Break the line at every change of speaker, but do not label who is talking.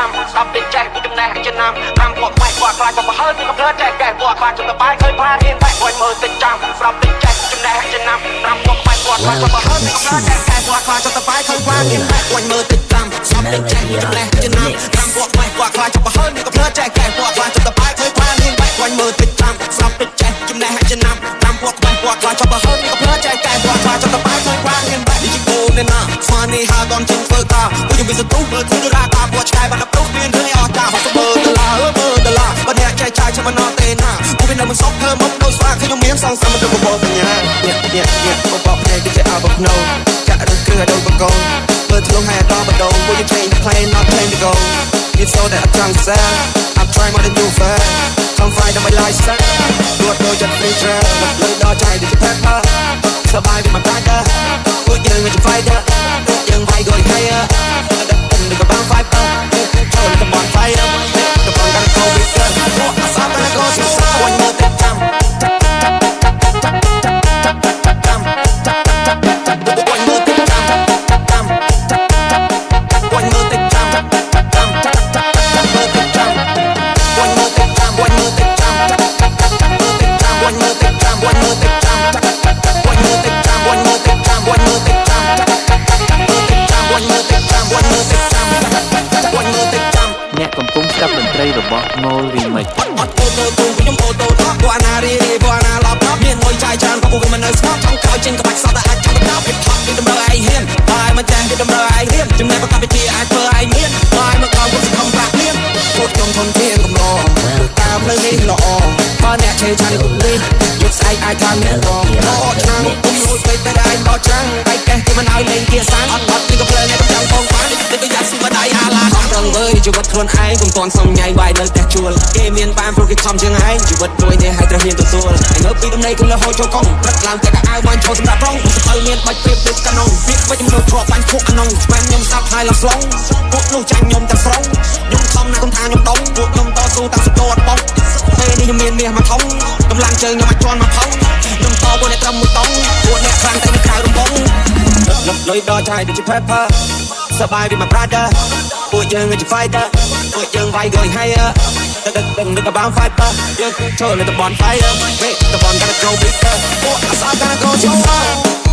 ចាំស្ដាប់តិចចេះពីចំណេះចំណាំតាមពួកខ្វែងគាត់ខ្លាចក៏បើហើយពីកំភ្លើចែកកែពួកខ្លាចចំបាយឃើញផ្លារៀនបែកគាត់មើលតិចចាំស្ដាប់តិចចេះចំណេះចំណាំតាមពួកខ្វែងគាត់ខ្លាចក៏បើហើយពីកំភ្លើចែកកែពួកខ្លាចចំបាយឃើញផ្លារៀនបែកគាត់មើលតិចចាំស្ដាប់តិចចេះចំណេះចំណាំតាមពួកខ្វែងគាត់ខ្លាចក៏បើហើយពីកំភ្លើចែកកែពួកខ្លាចចំបាយឃើញផ្លារៀនបែកគាត់មើលតិចចាំស្ដាប់តិចចេះចំណេះចំណាំតាមពួកខ្វែងគាត់ខ្លាចក៏បើហើយពីកំភ្លើចែកកែពួកខ្លាចចំបាយឃើញផ្លារៀនបែកនេះជាគោលណាស្វានេះហាដល់ជើងធ្វើការពួកយើងវាសន្ទុះមើលធូររាកាពួកឆ្កែបានប្រុសមានរឿងអស់ចាហត់មើលដុល្លារបើអ្នកចែកចាយចាំមិនអត់ទេណាពួកវានៅមិនសក់ធ្វើមកដូចស្វាខ្ញុំមានសងសំទៅបបោបញ្ញាអ្នកបបោភ្នែកទៅអាបភ្នោចាក់រឹងគ្រឿងឲ្យដូចបកងមើលធ្លុងឲ្យដល់បដោពួកយើង change the plan not plan to go it's so that I can't sell I'm trying more than you fair come find my lifestyle រួចដូចចិត្ត free trail លើដល់ចាយទៅ pepper សบายពីមកកាច់ពួកយើងជា fighter ពួកយើងវាយក៏ហើយដឹកក៏បាន fighter ចូលទៅ bonfire ទៅបងកាន់កោវិសពួកអាសាបានក៏ស្គាល់វិញមើលតែចាំអ្នកកំពុងស្ដាប់តន្ត្រីរបស់ Ngol Remix អត់អូតូទូខ្ញុំអូតូថពួកអាណារីពួកអាណាឡប់មានមួយចាយច្រើនក៏ពួកវាមិននៅស្ងប់ចង់ក្រោយចេញក្បាច់សតតែអាចចង់ទៅពីផាត់ពីតម្រូវឯងហ៊ានបាយមិនចាស់ពីតម្រូវឯងរៀនចំណេះប្រកបវិទ្យាអាចធ្វើឯងមានបាយមកក្រោយពួកសង្ឃឹមប្រាក់មានពួកខ្ញុំធនធានកំឡងតាមផ្លូវនេះល្អបើអ្នកឆេឆានគុំនេះយកស្អែកអាចថាមានរងអត់ឆ្នាំគុំលួចពេកតែឯងបោះច្រាំងឯកេះគេមិនឲ្យលេងជាសានអត់ពីកំភ្លើអ្នកកំចាំបងបាននេះទៅយ៉ាស៊ីបដៃអាឡាខំរងវើជីវិតខ្លួនឯងកុំតន់សំញ៉ៃវាយនៅផ្ទះជួលគេមានបានព្រោះគេខំជាងឯងជីវិតរួយនេះហើយត្រូវហ៊ានទទួលឯងនៅពីដំណេកគំលើហូចចូលកង់ព្រឹកឡើងតែកៅបានចូលសម្រាប់រងសភៅមានបាច់ព្រៀបដូចកាណុងពីវិញខ្ញុំធ្លាប់បាញ់ភក់ក្នុងស្មានខ្ញុំស្ដាប់ហើយឡើងស្លងពួកនោះចាញ់ខ្ញុំទាំងស្រុងខ្ញុំខំណាស់គុំថាខ្ញុំដងពួកខ្ញុំតស៊ូតាំងសុទ្ធអត់បងពេលនេះខ្ញុំមានមាសមកថងកម្លាំងជើងខ្ញុំអាចជន់មកផុងខ្ញុំតពួកអ្នកត្រឹមមួយតង់ពួកអ្នកខ្លាំងតែនៅក្រៅរំបងលុយដល់ចាយដូចជា pepper សបាយពី my brother ពួកយើងជា fighter ពួកយើងវាយក៏ហើយទៅក៏បាន fighter យើងចូលទៅ bonfire ពេលទៅ bon កាន់ go bigger ពួកអាសាកាន់ go show